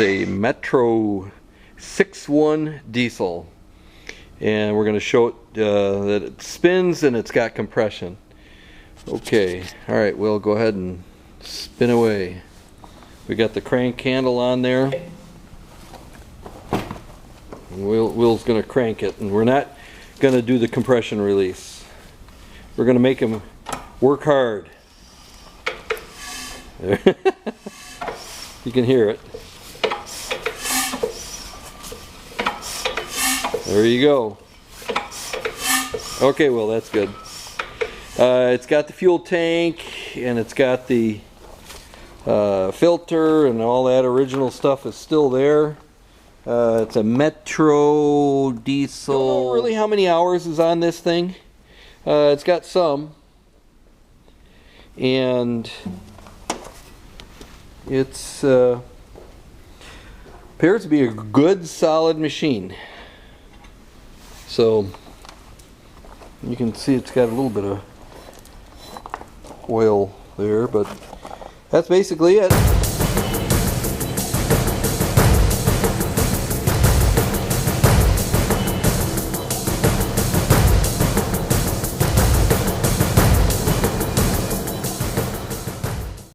a Metro 6.1 diesel, and we're going to show it that it spins and it's got compression. Okay, alright, we'll go ahead and spin away. We got the crank handle on there. Will's going to crank it, and we're not going to do the compression release. We're going to make him work hard. You can hear it. There you go. Okay, well, that's good. It's got the fuel tank, and it's got the filter, and all that original stuff is still there. It's a Metro diesel. Don't know really how many hours is on this thing. It's got some, and it's appears to be a good solid machine. So you can see it's got a little bit of oil there, but that's basically it.